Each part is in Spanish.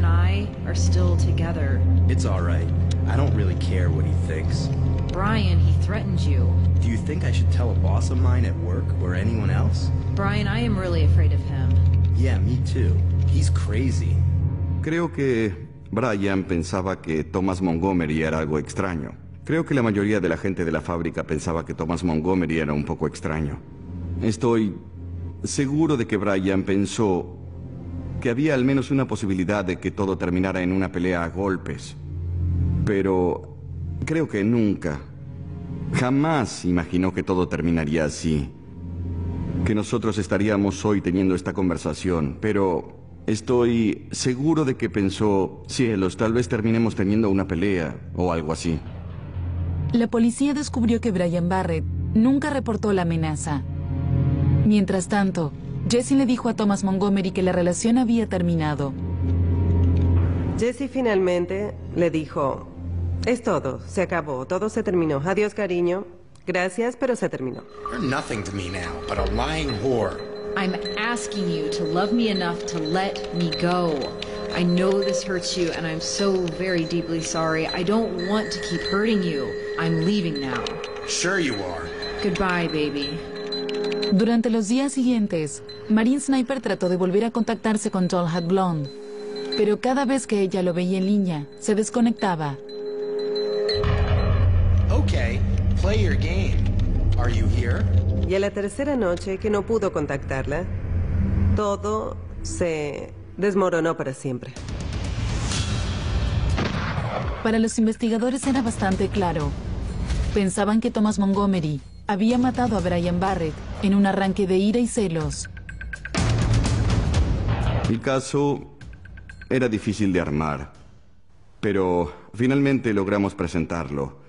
and I are still together. It's all right. I don't really care what he thinks. Brian, he threatened you. Do you think I should tell a boss of mine at work or anyone else? Brian, I am really afraid of him. Yeah, me too. He's crazy. Creo que Brian pensaba que Thomas Montgomery era algo extraño. Creo que la mayoría de la gente de la fábrica pensaba que Thomas Montgomery era un poco extraño. Estoy seguro de que Brian pensó que había al menos una posibilidad de que todo terminara en una pelea a golpes. Pero creo que nunca, jamás imaginó que todo terminaría así. Que nosotros estaríamos hoy teniendo esta conversación, pero estoy seguro de que pensó, cielos, tal vez terminemos teniendo una pelea o algo así. La policía descubrió que Brian Barrett nunca reportó la amenaza. Mientras tanto, Jesse le dijo a Thomas Montgomery que la relación había terminado. Jesse finalmente le dijo, es todo, se acabó, todo se terminó. Adiós, cariño. Gracias, pero se terminó. You're nothing to me now, but a lying whore. I'm asking you to love me enough to let me go. I know this hurts you, and I'm so very deeply sorry. I don't want to keep hurting you. I'm leaving now. Sure you are. Goodbye, baby. Durante los días siguientes, Marine Sniper trató de volver a contactarse con Tall Hat Blonde, pero cada vez que ella lo veía en línea, se desconectaba. Okay, play your game. Are you here? Y a la tercera noche que no pudo contactarla, todo se desmoronó para siempre. Para los investigadores era bastante claro. Pensaban que Thomas Montgomery había matado a Brian Barrett en un arranque de ira y celos. El caso era difícil de armar, pero finalmente logramos presentarlo.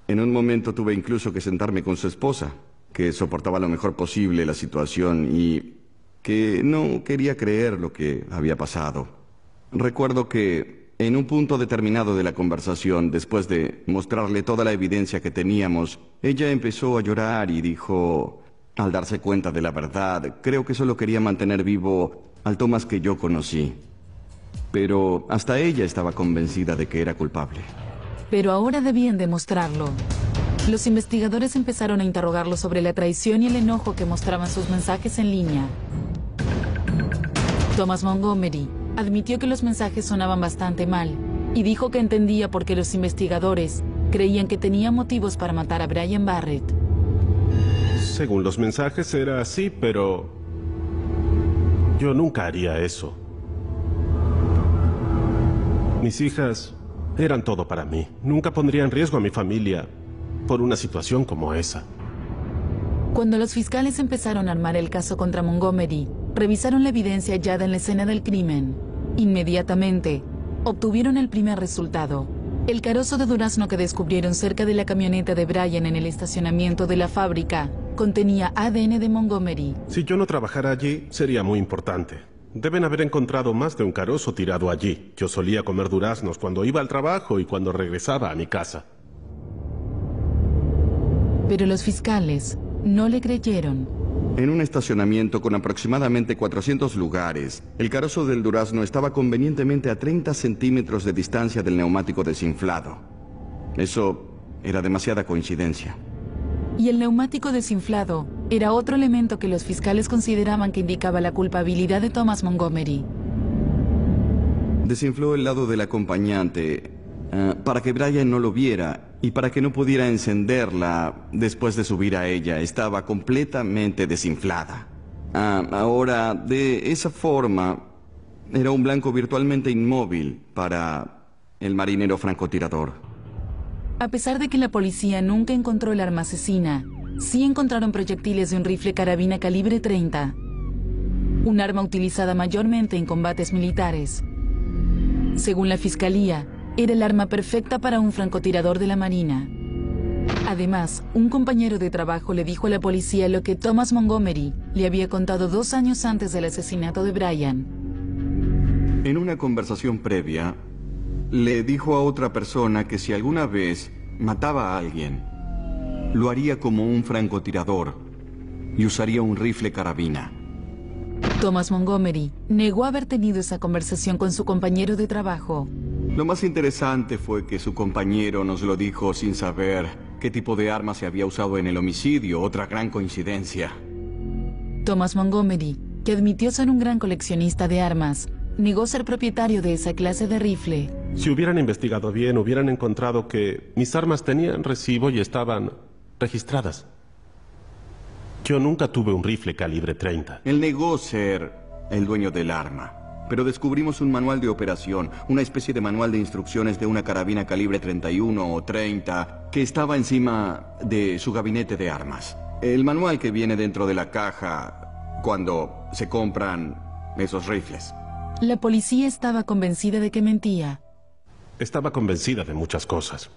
En un momento tuve incluso que sentarme con su esposa, que soportaba lo mejor posible la situación y que no quería creer lo que había pasado. Recuerdo que en un punto determinado de la conversación, después de mostrarle toda la evidencia que teníamos, ella empezó a llorar y dijo, al darse cuenta de la verdad, creo que solo quería mantener vivo al Thomas que yo conocí. Pero hasta ella estaba convencida de que era culpable. Pero ahora debían demostrarlo. Los investigadores empezaron a interrogarlo sobre la traición y el enojo que mostraban sus mensajes en línea. Thomas Montgomery admitió que los mensajes sonaban bastante mal y dijo que entendía por qué los investigadores creían que tenía motivos para matar a Brian Barrett. Según los mensajes era así, pero yo nunca haría eso. Mis hijas eran todo para mí. Nunca pondría en riesgo a mi familia por una situación como esa. Cuando los fiscales empezaron a armar el caso contra Montgomery, revisaron la evidencia hallada en la escena del crimen. Inmediatamente, obtuvieron el primer resultado. El carozo de durazno que descubrieron cerca de la camioneta de Brian en el estacionamiento de la fábrica contenía ADN de Montgomery. Si yo no trabajara allí, sería muy importante. Deben haber encontrado más de un carozo tirado allí. Yo solía comer duraznos cuando iba al trabajo y cuando regresaba a mi casa. Pero los fiscales no le creyeron. En un estacionamiento con aproximadamente 400 lugares, el carozo del durazno estaba convenientemente a 30 centímetros de distancia del neumático desinflado. Eso era demasiada coincidencia. Y el neumático desinflado era otro elemento que los fiscales consideraban que indicaba la culpabilidad de Thomas Montgomery. Desinfló el lado del acompañante para que Brian no lo viera y para que no pudiera encenderla después de subir a ella. Estaba completamente desinflada. Ahora, de esa forma, era un blanco virtualmente inmóvil para el marinero francotirador. A pesar de que la policía nunca encontró el arma asesina, sí encontraron proyectiles de un rifle carabina calibre 30, un arma utilizada mayormente en combates militares. Según la fiscalía, era el arma perfecta para un francotirador de la Marina. Además, un compañero de trabajo le dijo a la policía lo que Thomas Montgomery le había contado 2 años antes del asesinato de Brian. En una conversación previa, le dijo a otra persona que si alguna vez mataba a alguien, lo haría como un francotirador y usaría un rifle carabina. Thomas Montgomery negó haber tenido esa conversación con su compañero de trabajo. Lo más interesante fue que su compañero nos lo dijo sin saber qué tipo de arma se había usado en el homicidio, otra gran coincidencia. Thomas Montgomery, que admitió ser un gran coleccionista de armas, negó ser propietario de esa clase de rifle. Si hubieran investigado bien, hubieran encontrado que mis armas tenían recibo y estaban registradas. Yo nunca tuve un rifle calibre 30. Él negó ser el dueño del arma, pero descubrimos un manual de operación, una especie de manual de instrucciones de una carabina calibre 31 o 30 que estaba encima de su gabinete de armas. El manual que viene dentro de la caja cuando se compran esos rifles. La policía estaba convencida de que mentía. Estaba convencida de muchas cosas.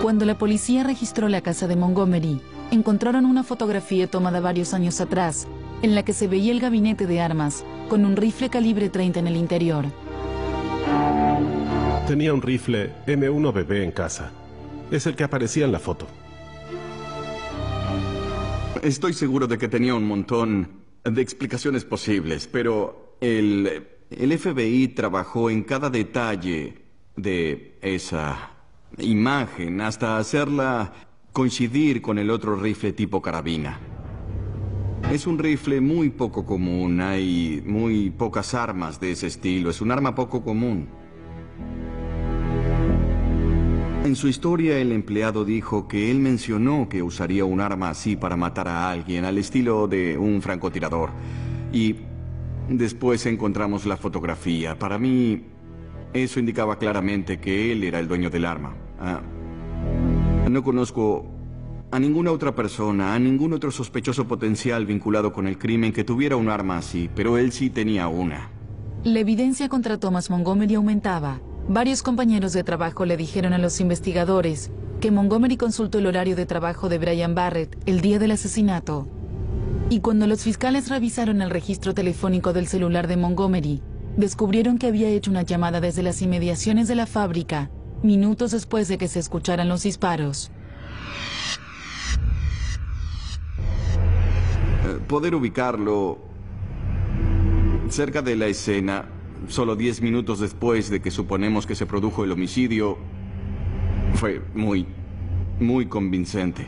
Cuando la policía registró la casa de Montgomery, encontraron una fotografía tomada varios años atrás, en la que se veía el gabinete de armas, con un rifle calibre 30 en el interior. Tenía un rifle M1BB en casa. Es el que aparecía en la foto. Estoy seguro de que tenía un montón de explicaciones posibles, pero el FBI trabajó en cada detalle de esa imagen hasta hacerla coincidir con el otro rifle tipo carabina. Es un rifle muy poco común, hay muy pocas armas de ese estilo, es un arma poco común. En su historia, el empleado dijo que él mencionó que usaría un arma así para matar a alguien, al estilo de un francotirador. Y después encontramos la fotografía. Para mí, eso indicaba claramente que él era el dueño del arma. No conozco a ninguna otra persona, a ningún otro sospechoso potencial vinculado con el crimen que tuviera un arma así, pero él sí tenía una. La evidencia contra Thomas Montgomery aumentaba. Varios compañeros de trabajo le dijeron a los investigadores que Montgomery consultó el horario de trabajo de Brian Barrett el día del asesinato. Y cuando los fiscales revisaron el registro telefónico del celular de Montgomery, descubrieron que había hecho una llamada desde las inmediaciones de la fábrica, minutos después de que se escucharan los disparos. Poder ubicarlo cerca de la escena, solo 10 minutos después de que suponemos que se produjo el homicidio, fue muy convincente.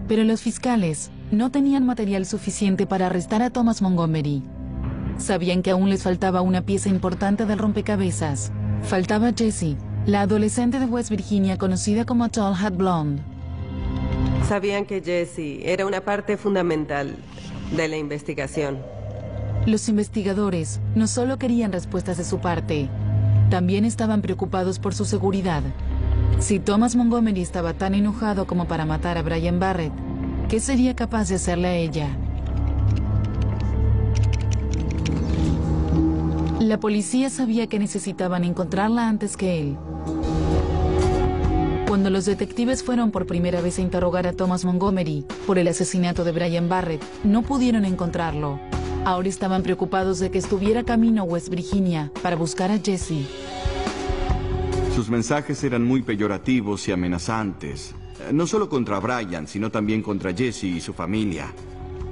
Pero los fiscales no tenían material suficiente para arrestar a Thomas Montgomery. Sabían que aún les faltaba una pieza importante del rompecabezas. Faltaba Jessie, la adolescente de West Virginia conocida como Tall Hat Blonde. Sabían que Jessie era una parte fundamental de la investigación. Los investigadores no solo querían respuestas de su parte, también estaban preocupados por su seguridad. Si Thomas Montgomery estaba tan enojado como para matar a Brian Barrett, ¿qué sería capaz de hacerle a ella? La policía sabía que necesitaban encontrarla antes que él. Cuando los detectives fueron por primera vez a interrogar a Thomas Montgomery por el asesinato de Brian Barrett, no pudieron encontrarlo. Ahora estaban preocupados de que estuviera camino a West Virginia para buscar a Jessie. Sus mensajes eran muy peyorativos y amenazantes. No solo contra Brian, sino también contra Jessie y su familia.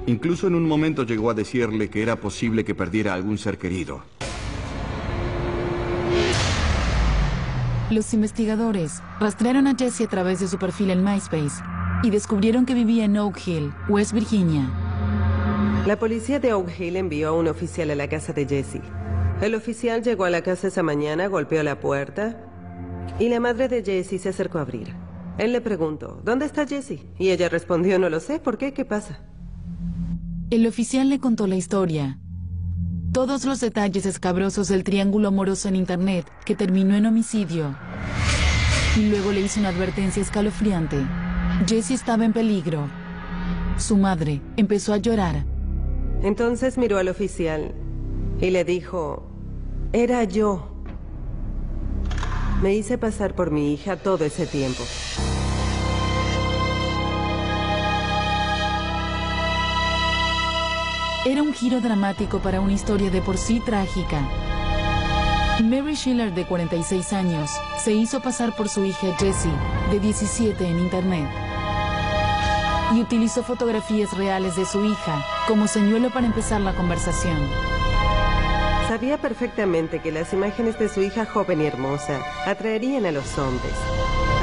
Incluso en un momento llegó a decirle que era posible que perdiera algún ser querido. Los investigadores rastrearon a Jessie a través de su perfil en MySpace y descubrieron que vivía en Oak Hill, West Virginia. La policía de Oak Hill envió a un oficial a la casa de Jessie. El oficial llegó a la casa esa mañana, golpeó la puerta y la madre de Jessie se acercó a abrir. Él le preguntó, ¿dónde está Jessie? Y ella respondió, no lo sé, ¿por qué? ¿Qué pasa? El oficial le contó la historia. Todos los detalles escabrosos del triángulo amoroso en internet que terminó en homicidio. Y luego le hizo una advertencia escalofriante. Jessie estaba en peligro. Su madre empezó a llorar. Entonces miró al oficial y le dijo, era yo. Me hice pasar por mi hija todo ese tiempo. Era un giro dramático para una historia de por sí trágica. Mary Schiller, de 46 años, se hizo pasar por su hija Jessie, de 17, en internet. y utilizó fotografías reales de su hija como señuelo para empezar la conversación. Sabía perfectamente que las imágenes de su hija joven y hermosa atraerían a los hombres.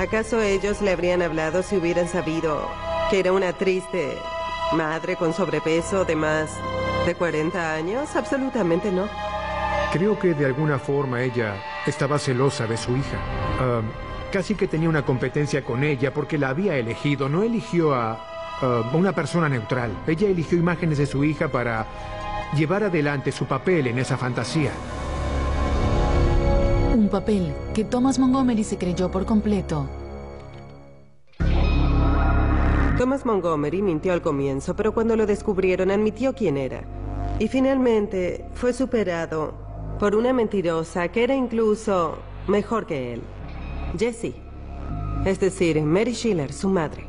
¿Acaso ellos le habrían hablado si hubieran sabido que era una triste madre con sobrepeso de más de 40 años? Absolutamente no. Creo que de alguna forma ella estaba celosa de su hija. Casi que tenía una competencia con ella porque la había elegido. No eligió a una persona neutral. Ella eligió imágenes de su hija para llevar adelante su papel en esa fantasía. Un papel que Thomas Montgomery se creyó por completo. Thomas Montgomery mintió al comienzo, pero cuando lo descubrieron admitió quién era. Y finalmente fue superado por una mentirosa que era incluso mejor que él. Jessie. Es decir, Mary Schiller, su madre.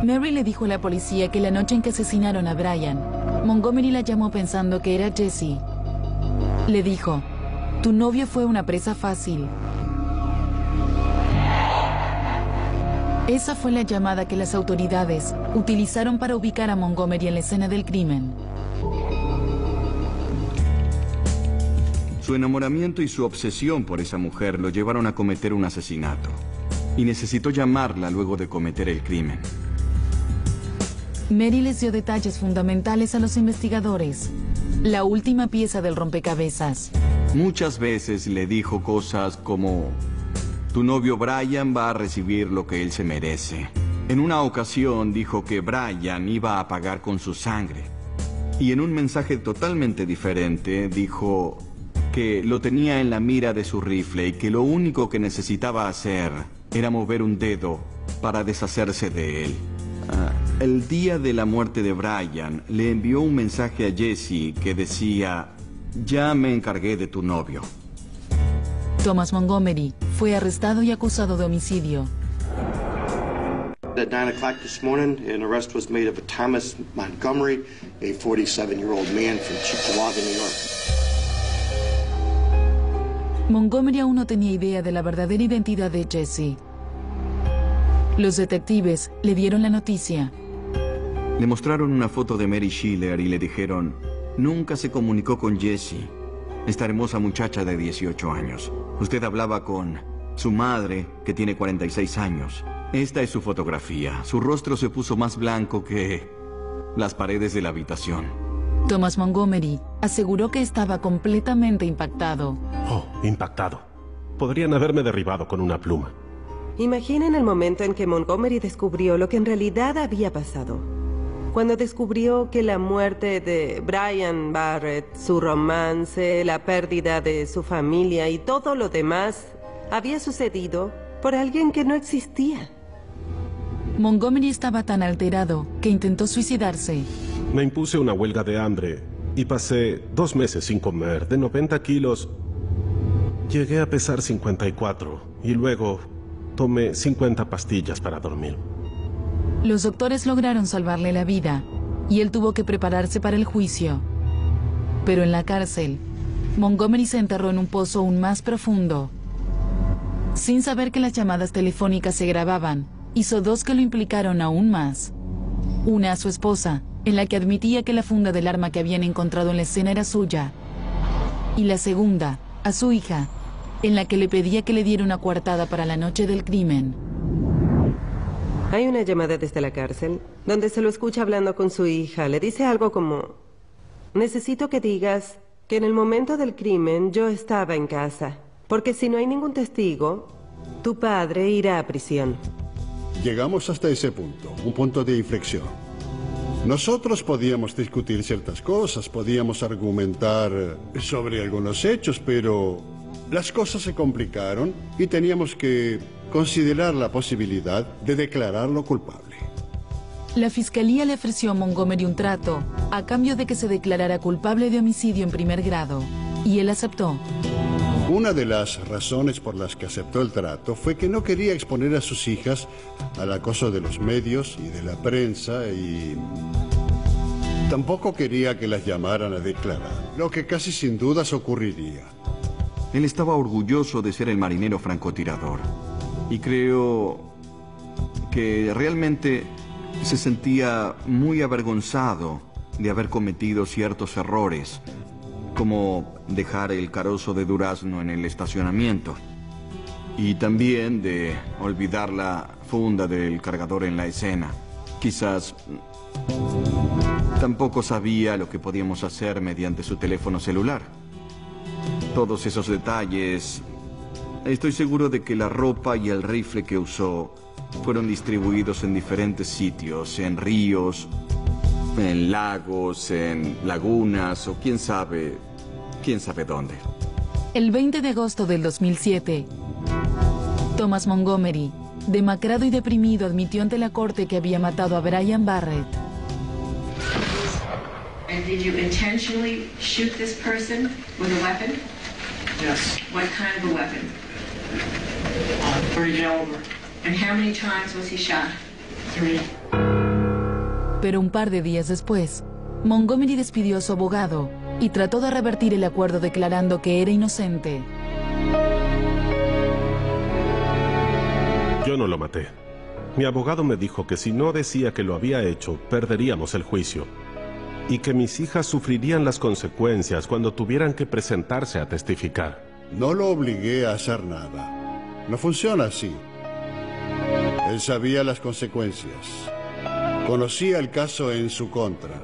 Mary le dijo a la policía que la noche en que asesinaron a Brian, Montgomery la llamó pensando que era Jessie. Le dijo: tu novio fue una presa fácil. Esa fue la llamada que las autoridades utilizaron para ubicar a Montgomery en la escena del crimen. Su enamoramiento y su obsesión por esa mujer lo llevaron a cometer un asesinato. Y necesitó llamarla luego de cometer el crimen. Mary les dio detalles fundamentales a los investigadores. La última pieza del rompecabezas. Muchas veces le dijo cosas como: tu novio Brian va a recibir lo que él se merece. En una ocasión dijo que Brian iba a pagar con su sangre. Y en un mensaje totalmente diferente dijo que lo tenía en la mira de su rifle y que lo único que necesitaba hacer era mover un dedo para deshacerse de él. El día de la muerte de Brian, le envió un mensaje a Jessie que decía: ya me encargué de tu novio. Thomas Montgomery fue arrestado y acusado de homicidio. At 9 o'clock this morning, an arrest was made of a Thomas Montgomery, a 47-year-old man from Chickawaga, New York. Montgomery aún no tenía idea de la verdadera identidad de Jessie. Los detectives le dieron la noticia. Le mostraron una foto de Mary Schiller y le dijeron: nunca se comunicó con Jessie, esta hermosa muchacha de 18 años. Usted hablaba con su madre, que tiene 46 años. Esta es su fotografía. Su rostro se puso más blanco que las paredes de la habitación. Thomas Montgomery aseguró que estaba completamente impactado. Oh, impactado. Podrían haberme derribado con una pluma. Imaginen el momento en que Montgomery descubrió lo que en realidad había pasado. Cuando descubrió que la muerte de Brian Barrett, su romance, la pérdida de su familia y todo lo demás había sucedido por alguien que no existía. Montgomery estaba tan alterado que intentó suicidarse. Me impuse una huelga de hambre y pasé 2 meses sin comer. De 90 kilos, llegué a pesar 54 y luego tomé 50 pastillas para dormir. Los doctores lograron salvarle la vida y él tuvo que prepararse para el juicio. Pero en la cárcel, Montgomery se enterró en un pozo aún más profundo. Sin saber que las llamadas telefónicas se grababan, hizo 2 que lo implicaron aún más. Una a su esposa, en la que admitía que la funda del arma que habían encontrado en la escena era suya. Y la segunda, a su hija, en la que le pedía que le diera una coartada para la noche del crimen. Hay una llamada desde la cárcel, donde se lo escucha hablando con su hija. Le dice algo como: necesito que digas que en el momento del crimen yo estaba en casa, porque si no hay ningún testigo, tu padre irá a prisión. Llegamos hasta ese punto, un punto de inflexión. Nosotros podíamos discutir ciertas cosas, podíamos argumentar sobre algunos hechos, pero las cosas se complicaron y teníamos que considerar la posibilidad de declararlo culpable. La fiscalía le ofreció a Montgomery un trato a cambio de que se declarara culpable de homicidio en primer grado, y él aceptó. Una de las razones por las que aceptó el trato fue que no quería exponer a sus hijas al acoso de los medios y de la prensa, y tampoco quería que las llamaran a declarar, lo que casi sin dudas ocurriría. Él estaba orgulloso de ser el marinero francotirador. Y creo que realmente se sentía muy avergonzado de haber cometido ciertos errores, como dejar el carozo de durazno en el estacionamiento y también de olvidar la funda del cargador en la escena. Quizás tampoco sabía lo que podíamos hacer mediante su teléfono celular. Todos esos detalles. Estoy seguro de que la ropa y el rifle que usó fueron distribuidos en diferentes sitios, en ríos, en lagos, en lagunas o quién sabe dónde. El 20 de agosto del 2007, Thomas Montgomery, demacrado y deprimido, admitió ante la corte que había matado a Brian Barrett. And did you intentionally shoot this person with a weapon? Yes. What kind of a weapon? 30 caliber. And how many times was he shot? 3. Pero un par de días después, Montgomery despidió a su abogado y trató de revertir el acuerdo declarando que era inocente. Yo no lo maté. Mi abogado me dijo que si no decía que lo había hecho, perderíamos el juicio. Y que mis hijas sufrirían las consecuencias cuando tuvieran que presentarse a testificar. No lo obligué a hacer nada. No funciona así. Él sabía las consecuencias. Conocía el caso en su contra.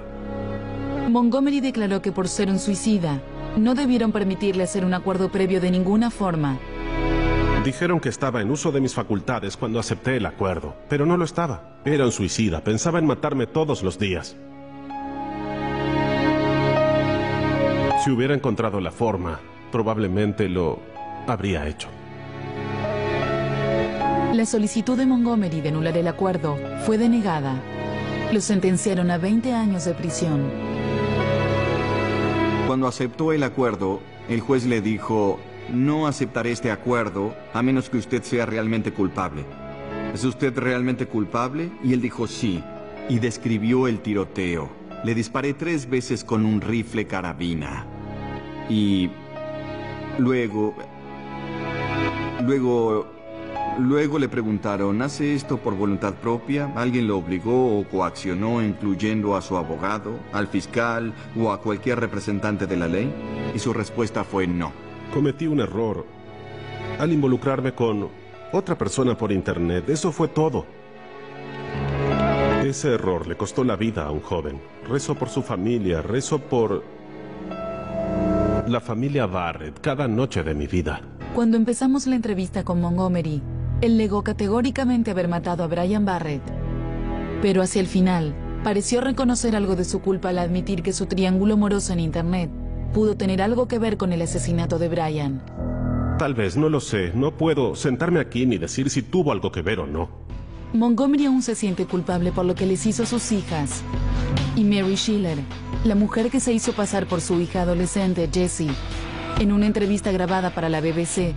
Montgomery declaró que por ser un suicida, no debieron permitirle hacer un acuerdo previo de ninguna forma. Dijeron que estaba en uso de mis facultades cuando acepté el acuerdo, pero no lo estaba. Era un suicida, pensaba en matarme todos los días. Si hubiera encontrado la forma, probablemente lo habría hecho. La solicitud de Montgomery de anular el acuerdo fue denegada. Lo sentenciaron a 20 años de prisión. Cuando aceptó el acuerdo, el juez le dijo: no aceptaré este acuerdo a menos que usted sea realmente culpable. ¿Es usted realmente culpable? Y él dijo sí, y describió el tiroteo. Le disparé 3 veces con un rifle carabina. Y luego le preguntaron: ¿hace esto por voluntad propia? ¿Alguien lo obligó o coaccionó, incluyendo a su abogado, al fiscal o a cualquier representante de la ley? Y su respuesta fue no. Cometí un error al involucrarme con otra persona por internet. Eso fue todo. Ese error le costó la vida a un joven. Rezo por su familia, rezo por la familia Barrett cada noche de mi vida. Cuando empezamos la entrevista con Montgomery, él negó categóricamente haber matado a Brian Barrett. Pero hacia el final, pareció reconocer algo de su culpa al admitir que su triángulo amoroso en internet pudo tener algo que ver con el asesinato de Brian. Tal vez, no lo sé. No puedo sentarme aquí ni decir si tuvo algo que ver o no. Montgomery aún se siente culpable por lo que les hizo a sus hijas. Y Mary Schiller, la mujer que se hizo pasar por su hija adolescente, Jessie, en una entrevista grabada para la BBC,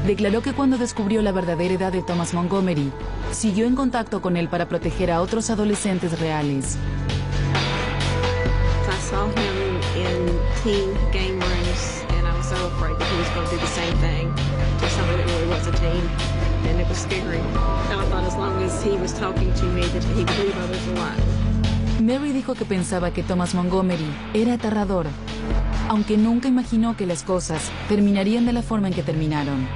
declaró que cuando descubrió la verdadera edad de Thomas Montgomery, siguió en contacto con él para proteger a otros adolescentes reales. I saw him in teen game rooms, and I was so afraid that he was going to do the same thing to somebody that really was a teen, and it was scary. And I thought as long as he was talking to me that he would leave others alive. Mary dijo que pensaba que Thomas Montgomery era aterrador, aunque nunca imaginó que las cosas terminarían de la forma en que terminaron.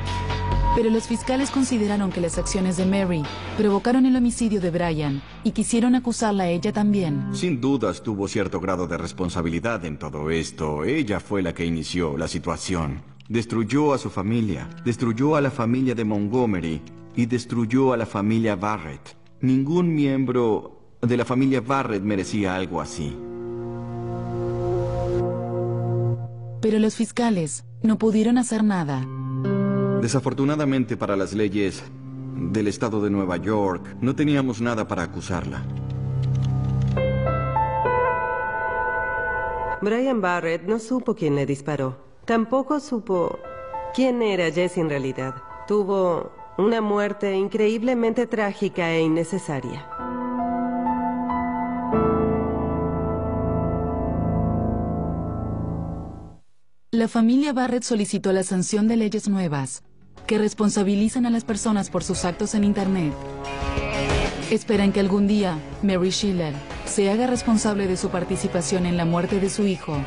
Pero los fiscales consideraron que las acciones de Mary provocaron el homicidio de Brian y quisieron acusarla a ella también. Sin dudas tuvo cierto grado de responsabilidad en todo esto. Ella fue la que inició la situación. Destruyó a su familia, destruyó a la familia de Montgomery y destruyó a la familia Barrett. Ningún miembro de la familia Barrett merecía algo así. Pero los fiscales no pudieron hacer nada. Desafortunadamente para las leyes del estado de Nueva York, no teníamos nada para acusarla. Brian Barrett no supo quién le disparó. Tampoco supo quién era Jessie en realidad. Tuvo una muerte increíblemente trágica e innecesaria. La familia Barrett solicitó la sanción de leyes nuevas que responsabilizan a las personas por sus actos en Internet. Esperan que algún día Mary Schiller se haga responsable de su participación en la muerte de su hijo